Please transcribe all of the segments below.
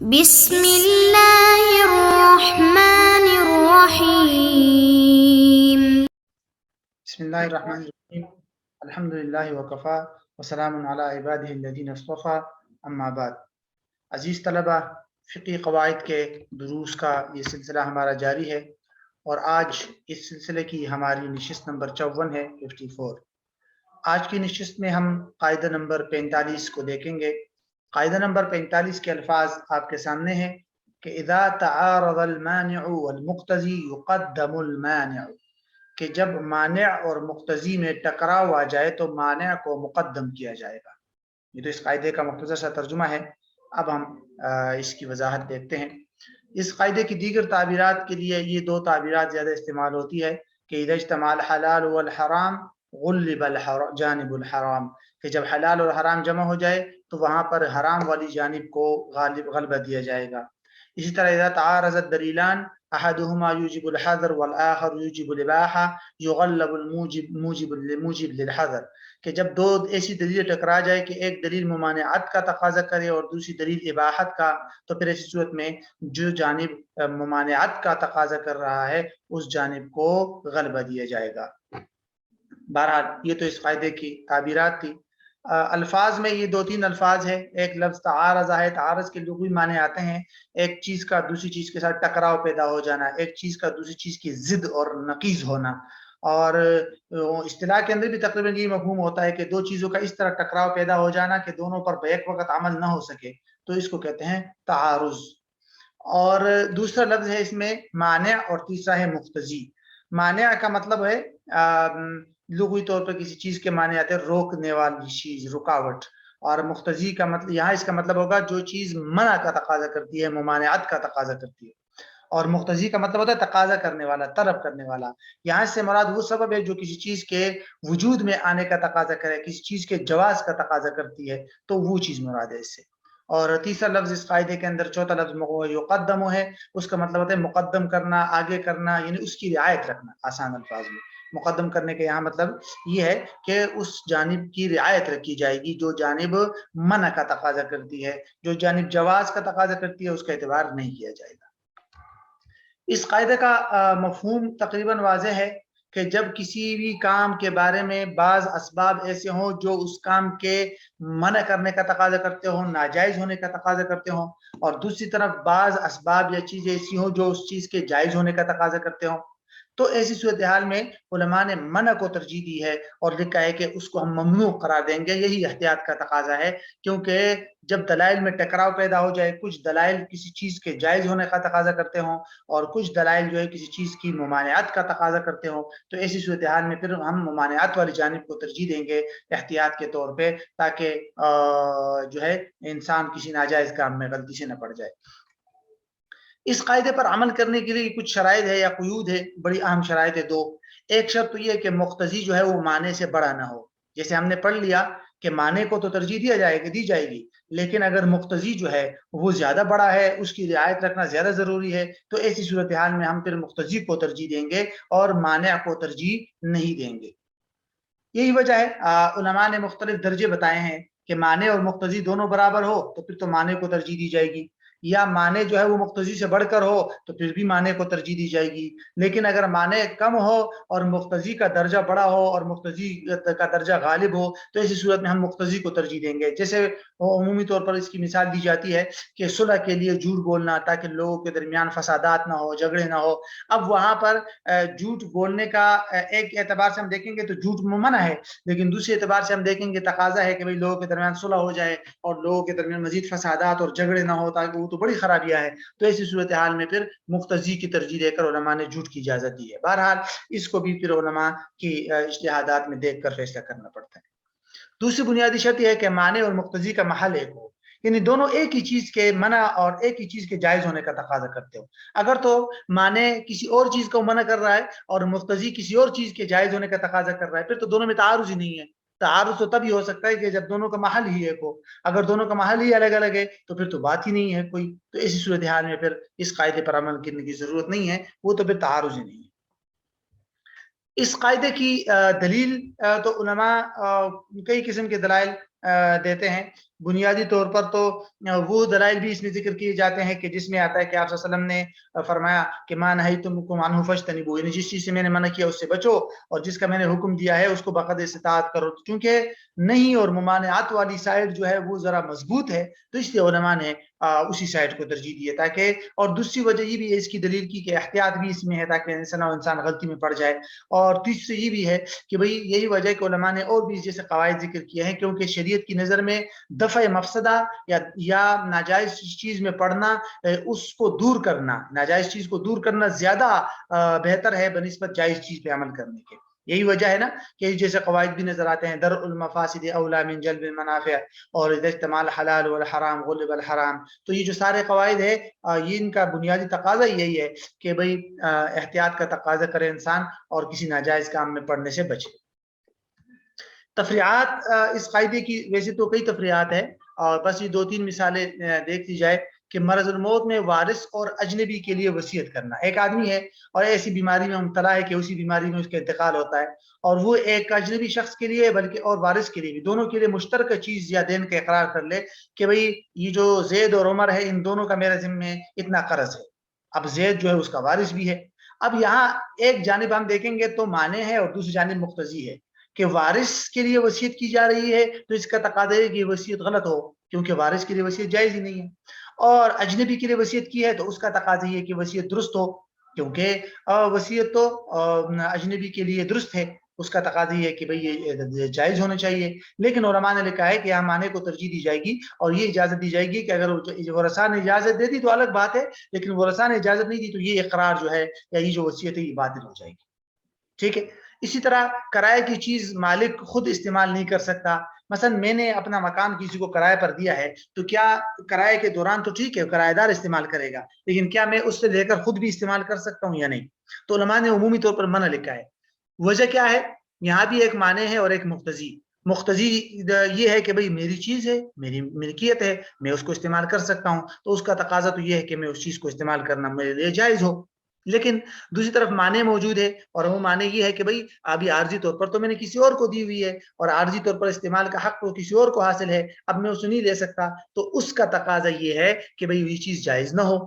بسم اللہ الرحمن الرحیم۔ بسم اللہ الرحمن الرحیم، الحمد للہ وکفا وسلام علی عبادہ الذین اصطفیٰ، اما بعد۔ عزیز طلبہ، فقہی قواعد کے دروس کا یہ سلسلہ ہمارا جاری ہے، اور آج اس سلسلے کی ہماری نشست نمبر 54 ہے، 54۔ آج کی نشست میں ہم قاعدہ نمبر 45 کو دیکھیں گے۔ قاعدہ نمبر 45 کے الفاظ آپ کے سامنے ہیں کہ اذا تعارض المانع والمقتضی یقدم المانع، کہ جب مانع اور مقتضی میں ٹکراؤ آ جائے تو مانع کو مقدم کیا جائے گا۔ یہ تو اس قاعدے کا مختصر سا ترجمہ ہے۔ اب ہم اس کی وضاحت دیکھتے ہیں۔ اس قاعدے کی دیگر تعبیرات کے لیے یہ دو تعبیرات زیادہ استعمال ہوتی ہے کہ اذا اجتمع الحلال والحرام غلب جانب الحرام، کہ جب حلال اور حرام جمع ہو جائے تو وہاں پر حرام والی جانب کو غلبہ دیا جائے گا۔ اسی طرح اذا تعارض الدلیلان احدهما یوجب الحظر والآخر یوجب الاباحہ یغلب الموجب للحظر، کہ جب دو ایسی دلیل ٹکرا جائے کہ ایک دلیل ممانعت کا تقاضا کرے اور دوسری دلیل اباحت کا، تو پھر ایسی صورت میں جو جانب ممانعت کا تقاضا کر رہا ہے اس جانب کو غلبہ دیا جائے گا۔ بہرحال یہ تو اس قاعدے کی تعبیرات تھی۔ الفاظ میں یہ دو تین الفاظ ہے۔ ایک لفظ تعارض ہے، تعارض کے لغوی معنی آتے ہیں ایک چیز کا دوسری چیز کے ساتھ ٹکراؤ پیدا ہو جانا، ایک چیز کا دوسری چیز کی ضد اور نقیض ہونا، اور اصطلاح کے اندر بھی تقریباً یہ مفہوم ہوتا ہے کہ دو چیزوں کا اس طرح ٹکراؤ پیدا ہو جانا کہ دونوں پر بیک وقت عمل نہ ہو سکے، تو اس کو کہتے ہیں تعارض۔ اور دوسرا لفظ ہے اس میں مانع، اور تیسرا ہے مقتضی۔ مانع کا مطلب ہے لغوی طور پر کسی چیز کے معنی آتے ہیں روکنے والی چیز، رکاوٹ، اور مقتضی کا مطلب یہاں اس کا مطلب ہوگا جو چیز منع کا تقاضا کرتی ہے، ممانعت کا تقاضا کرتی ہے، اور مقتضی کا مطلب ہوتا ہے تقاضا کرنے والا، طلب کرنے والا۔ یہاں سے مراد وہ سبب ہے جو کسی چیز کے وجود میں آنے کا تقاضا کرے، کسی چیز کے جواز کا تقاضا کرتی ہے، تو وہ چیز مراد ہے اس سے۔ اور تیسرا لفظ اس قاعدے کے اندر چوتھا لفظ یقدم ہے، اس کا مطلب ہوتا ہے مقدم کرنا، آگے کرنا، یعنی اس کی رعایت رکھنا۔ آسان الفاظ میں مقدم کرنے کے یہاں مطلب یہ ہے کہ اس جانب کی رعایت رکھی جائے گی جو جانب منع کا تقاضا کرتی ہے، جو جانب جواز کا تقاضا کرتی ہے اس کا اعتبار نہیں کیا جائے گا۔ اس قاعدے کا مفہوم تقریباً واضح ہے کہ جب کسی بھی کام کے بارے میں بعض اسباب ایسے ہوں جو اس کام کے منع کرنے کا تقاضا کرتے ہوں، ناجائز ہونے کا تقاضا کرتے ہوں، اور دوسری طرف بعض اسباب یا چیزیں ایسی ہوں جو اس چیز کے جائز ہونے کا تقاضا کرتے ہوں، تو ایسی صورتحال میں علماء نے منع کو ترجیح دی ہے اور لکھا ہے کہ اس کو ہم ممنوع قرار دیں گے۔ یہی احتیاط کا تقاضا ہے، کیونکہ جب دلائل میں ٹکراؤ پیدا ہو جائے، کچھ دلائل کسی چیز کے جائز ہونے کا تقاضا کرتے ہوں اور کچھ دلائل جو ہے کسی چیز کی ممانعت کا تقاضا کرتے ہوں، تو ایسی صورتحال میں پھر ہم ممانعت والی جانب کو ترجیح دیں گے احتیاط کے طور پہ، تاکہ جو ہے انسان کسی ناجائز کام میں غلطی سے نہ پڑ جائے۔ اس قاعدے پر عمل کرنے کے لیے کچھ شرائط ہے یا قیود ہے، بڑی اہم شرائط ہے دو۔ ایک شرط تو یہ ہے کہ مقتضی جو ہے وہ معنی سے بڑا نہ ہو۔ جیسے ہم نے پڑھ لیا کہ معنی کو تو ترجیح دی جائے گی، لیکن اگر مقتضی جو ہے وہ زیادہ بڑا ہے، اس کی رعایت رکھنا زیادہ ضروری ہے، تو ایسی صورتحال میں ہم پھر مقتضی کو ترجیح دیں گے اور مانع کو ترجیح نہیں دیں گے۔ یہی وجہ ہے علماء نے مختلف درجے بتائے ہیں کہ معنی اور مقتضی دونوں برابر ہو تو پھر تو معنی کو ترجیح دی جائے گی، یا معنی جو ہے وہ مقتضی سے بڑھ کر ہو تو پھر بھی معنی کو ترجیح دی جائے گی۔ لیکن اگر معنی کم ہو اور مقتضی کا درجہ بڑا ہو اور مقتضی کا درجہ غالب ہو تو ایسی صورت میں ہم مقتضی کو ترجیح دیں گے۔ جیسے عمومی طور پر اس کی مثال دی جاتی ہے کہ صلح کے لیے جھوٹ بولنا تاکہ لوگوں کے درمیان فسادات نہ ہو، جھگڑے نہ ہو۔ اب وہاں پر جھوٹ بولنے کا ایک اعتبار سے ہم دیکھیں گے تو جھوٹ منع ہے، لیکن دوسرے اعتبار سے ہم دیکھیں گے تقاضا ہے کہ بھئی لوگوں کے درمیان صلح ہو جائے اور لوگوں کے درمیان مزید فسادات اور جھگڑے نہ ہو، تاکہ وہ تو بڑی خرابیاں ہے۔ تو ایسی صورتحال میں پھر مقتضی کی ترجیح دے کر علماء نے جھوٹ کی اجازت دی ہے۔ بہرحال اس کو بھی پھر علماء کی اجتہادات میں دیکھ کر فیصلہ کرنا پڑتا ہے۔ دوسری بنیادی شرط یہ ہے کہ معنی اور مقتضی کا محل ایک ہو، یعنی دونوں ایک ہی چیز کے منع اور ایک ہی چیز کے جائز ہونے کا تقاضا کرتے ہو۔ اگر تو معنی کسی اور چیز کو منع کر رہا ہے اور مقتضی کسی اور چیز کے جائز ہونے کا تقاضا کر رہا ہے، پھر تو دونوں میں تعارض ہی نہیں ہے۔ تعارض تو تب ہی ہو سکتا ہے کہ جب دونوں کا محل ہی ایک ہو۔ اگر دونوں کا محل ہی الگ الگ ہے تو پھر تو بات ہی نہیں ہے کوئی۔ تو ایسی صورتحال میں پھر اس قاعدے پر عمل کرنے کی ضرورت نہیں ہے، وہ تو پھر تعارض ہی نہیں ہے۔ اس قاعدے کی دلیل تو علماء کئی قسم کے دلائل دیتے ہیں۔ بنیادی طور پر تو وہ دلائل بھی اس میں ذکر کیے جاتے ہیں کہ جس میں آتا ہے کہ آپ صلی اللہ علیہ وسلم نے فرمایا کہ ما نہیتکم عنہ فاجتنبوہ، یعنی جس چیز سے میں نے منع کیا اس سے بچو، اور جس کا میں نے حکم دیا ہے اس کو بقدر استطاعت کرو. کیونکہ نہیں اور ممانعات والی سائڈ جو ہے وہ ذرا مضبوط ہے، تو اس لیے علماء نے اسی سائڈ کو ترجیح دی ہے. تاکہ، اور دوسری وجہ یہ بھی ہے اس کی دلیل کی کہ احتیاط بھی اس میں ہے تاکہ انسان غلطی میں پڑ جائے. اور تیسری یہ بھی ہے کہ بھئی یہی وجہ ہے کہ علماء نے اور بھی جیسے قواعد ذکر کیے ہیں، کیونکہ شریعت کی نظر میں دفع مفسدہ یا ناجائز چیز میں پڑنا، اس کو دور کرنا، ناجائز چیز کو دور کرنا زیادہ بہتر ہے بنسبت جائز چیز پہ عمل کرنے کے. یہی وجہ ہے نا کہ جیسے قواعد بھی نظر آتے ہیں، درء المفاسد اولا من جلب المنافع، اور اذا اجتمع الحلال والحرام غلب الحرام. تو یہ جو سارے قواعد ہے، یہ ان کا بنیادی تقاضا یہی ہے کہ بھئی احتیاط کا تقاضا کرے انسان اور کسی ناجائز کام میں پڑنے سے بچے. تفریعات اس قاعدے کی ویسے تو کئی تفریعات ہیں، اور بس یہ 2-3 مثالیں دیکھ لی جائے کہ مرض الموت میں وارث اور اجنبی کے لیے وصیت کرنا. ایک آدمی ہے اور ایسی بیماری میں مبتلا ہے کہ اسی بیماری میں اس کا انتقال ہوتا ہے، اور وہ ایک اجنبی شخص کے لیے بلکہ اور وارث کے لیے بھی، دونوں کے لیے مشترکہ چیز یا دین کا اقرار کر لے کہ بھئی یہ جو زید اور عمر ہے ان دونوں کا میرے ذمہ میں اتنا قرض ہے. اب زید جو ہے اس کا وارث بھی ہے. اب یہاں ایک جانب ہم دیکھیں گے تو مانع ہے اور دوسری جانب مقتضی ہے کہ وارث کے لیے وصیت کی جا رہی ہے، تو اس کا تقاضا ہے کہ وصیت غلط ہو کیونکہ وارث کے لیے وصیت جائز ہی نہیں ہے. اور اجنبی کے لیے وصیت کی ہے تو اس کا تقاضا یہ ہے کہ وصیت درست ہو کیونکہ وصیت تو اجنبی کے لیے درست ہے، اس کا تقاضا یہ ہے کہ بھئی یہ جائز ہونا چاہیے. لیکن علماء نے لکھا ہے کہ یہاں معنی کو ترجیح دی جائے گی اور یہ اجازت دی جائے گی کہ اگر ورثاء نے اجازت دے دی تو الگ بات ہے، لیکن ورثاء نے اجازت نہیں دی تو یہ اقرار جو ہے یا یہ جو وصیت ہے یہ باطل ہو جائے گی. ٹھیک ہے. اسی طرح کرائے کی چیز مالک خود استعمال نہیں کر سکتا. مثلا میں نے اپنا مکان کسی کو کرائے پر دیا ہے تو کیا کرائے کے دوران تو ٹھیک ہے کرایہ دار استعمال کرے گا، لیکن کیا میں اس سے لے کر خود بھی استعمال کر سکتا ہوں یا نہیں؟ تو علماء نے عمومی طور پر منع لکھا ہے. وجہ کیا ہے؟ یہاں بھی ایک معنی ہے اور ایک مقتضی. مقتضی یہ ہے کہ بھئی میری چیز ہے، میری ملکیت ہے، میں اس کو استعمال کر سکتا ہوں، تو اس کا تقاضا تو یہ ہے کہ میں اس چیز کو استعمال کرنا میرے لیے جائز ہو. لیکن دوسری طرف معنی موجود ہے، اور وہ معنی یہ ہے کہ بھئی ابھی عارضی طور پر تو میں نے کسی اور کو دی ہوئی ہے اور عارضی طور پر استعمال کا حق تو کسی اور کو حاصل ہے، اب میں اسے نہیں لے سکتا، تو اس کا تقاضا یہ ہے کہ بھئی یہ چیز جائز نہ ہو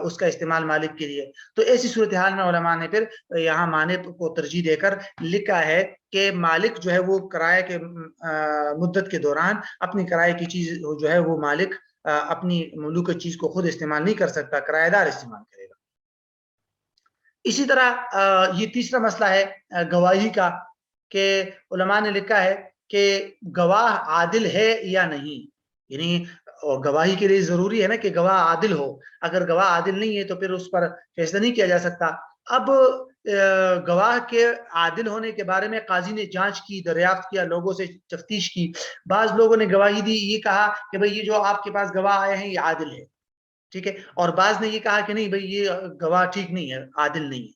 اس کا استعمال مالک کے لیے. تو ایسی صورتحال میں علماء نے پھر یہاں معنی کو ترجیح دے کر لکھا ہے کہ مالک جو ہے وہ کرائے کے مدت کے دوران اپنی کرائے کی چیز جو ہے وہ مالک اپنی مملوکہ چیز کو خود استعمال نہیں کر سکتا، کرایہ دار استعمال کرے گا. اسی طرح یہ تیسرا مسئلہ ہے گواہی کا، کہ علماء نے لکھا ہے کہ گواہ عادل ہے یا نہیں. یعنی گواہی کے لیے ضروری ہے نا کہ گواہ عادل ہو، اگر گواہ عادل نہیں ہے تو پھر اس پر فیصلہ نہیں کیا جا سکتا. اب گواہ کے عادل ہونے کے بارے میں قاضی نے جانچ کی، دریافت کیا، لوگوں سے تفتیش کی. بعض لوگوں نے گواہی دی، یہ کہا کہ بھئی یہ جو آپ کے پاس گواہ آئے ہیں یہ عادل ہے، ٹھیک ہے، اور بعض نے یہ کہا کہ نہیں بھئی یہ گواہ ٹھیک نہیں ہے، عادل نہیں ہے.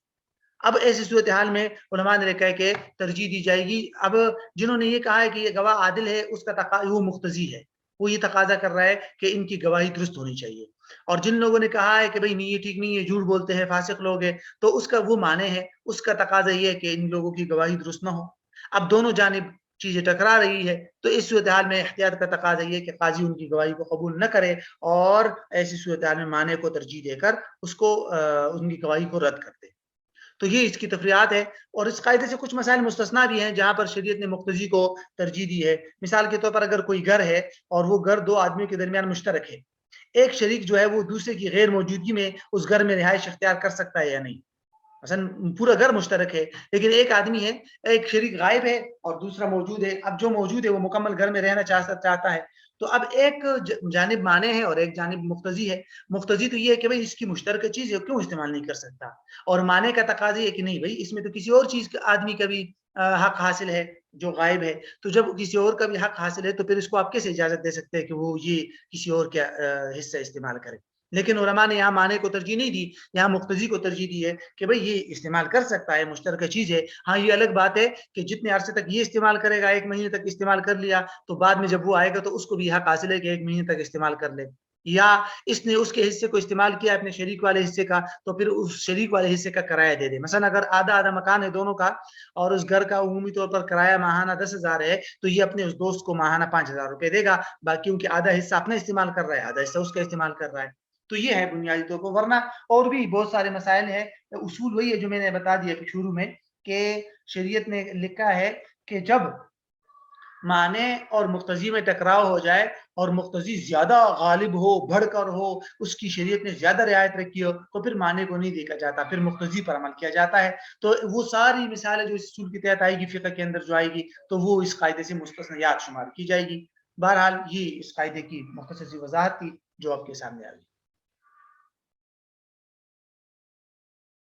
اب ایسی صورتحال میں علماء نے لکھا ہے کہ ترجیح دی جائے گی. اب جنہوں نے یہ کہا ہے کہ یہ گواہ عادل ہے اس کا تقاضا وہ مقتضی ہے، وہ یہ تقاضا کر رہا ہے کہ ان کی گواہی درست ہونی چاہیے. اور جن لوگوں نے کہا ہے کہ بھئی نہیں یہ ٹھیک نہیں ہے، جھوٹ بولتے ہیں، فاسق لوگ ہیں، تو اس کا وہ معنی ہے، اس کا تقاضا یہ ہے کہ ان لوگوں کی گواہی درست نہ ہو. اب دونوں جانب چیزیں ٹکرا رہی ہے، تو اس صورتحال میں احتیاط کا تقاضا یہ کہ قاضی ان کی گواہی کو قبول نہ کرے اور ایسی صورتحال میں معنی کو ترجیح دے کر اس کو ان کی گواہی کو رد کر دے. تو یہ اس کی تفریعات ہے. اور اس قاعدے سے کچھ مسائل مستثنا بھی ہیں جہاں پر شریعت نے مقتضی کو ترجیح دی ہے. مثال کے طور پر اگر کوئی گھر ہے اور وہ گھر دو آدمیوں کے درمیان مشترک ہے، ایک شریک جو ہے وہ دوسرے کی غیر موجودگی میں اس گھر میں رہائش اختیار کر سکتا ہے یا نہیں. مثلا پورا گھر مشترک ہے لیکن ایک آدمی ہے، ایک شریک غائب ہے اور دوسرا موجود ہے. اب جو موجود ہے وہ مکمل گھر میں رہنا چاہتا ہے، تو اب ایک جانب معنی ہے اور ایک جانب مقتضی ہے. مقتضی تو یہ ہے کہ بھئی اس کی مشترکہ چیز ہے کیوں استعمال نہیں کر سکتا، اور معنی کا تقاضا ہے کہ نہیں بھئی اس میں تو کسی اور چیز آدمی کا بھی حق حاصل ہے جو غائب ہے. تو جب کسی اور کا بھی حق حاصل ہے تو پھر اس کو آپ کیسے اجازت دے سکتے ہیں کہ وہ یہ کسی اور کا حصہ استعمال کرے. لیکن علماء نے یہاں معنی کو ترجیح نہیں دی، یہاں مقتضی کو ترجیح دی ہے کہ بھئی یہ استعمال کر سکتا ہے، مشترکہ چیز ہے. ہاں یہ الگ بات ہے کہ جتنے عرصے تک یہ استعمال کرے گا، 1 مہینے تک استعمال کر لیا، تو بعد میں جب وہ آئے گا تو اس کو بھی حق حاصل ہے کہ 1 مہینے تک استعمال کر لے. یا اس نے اس کے حصے کو استعمال کیا اپنے شریک والے حصے کا تو پھر اس شریک والے حصے کا کرایہ دے دے. مثلا اگر آدھا آدھا مکان ہے دونوں کا اور اس گھر کا عمومی طور پر کرایہ ماہانہ 10,000 ہے تو یہ اپنے اس دوست کو ماہانہ 5,000 روپے دے گا, باقی کیونکہ آدھا حصہ اپنا استعمال کر رہا ہے آدھا حصہ اس کا استعمال کر رہا ہے. تو یہ ہے بنیادی طور پر, ورنہ اور بھی بہت سارے مسائل ہیں. اصول وہی ہے جو میں نے بتا دیا شروع میں کہ شریعت نے لکھا ہے کہ جب معنی اور مقتضی میں ٹکراؤ ہو جائے اور مقتضی زیادہ غالب ہو, بڑھ کر ہو, اس کی شریعت نے زیادہ رعایت رکھی ہو تو پھر معنی کو نہیں دیکھا جاتا, پھر مقتضی پر عمل کیا جاتا ہے. تو وہ ساری مثالیں جو اس اصول کے تحت آئے گی فقہ کے اندر جو آئے گی تو وہ اس قاعدے سے مستثنیات شمار کی جائے گی. بہرحال یہ اس قاعدے کی مختصر سی وضاحت تھی جو آپ کے سامنے آ گئی.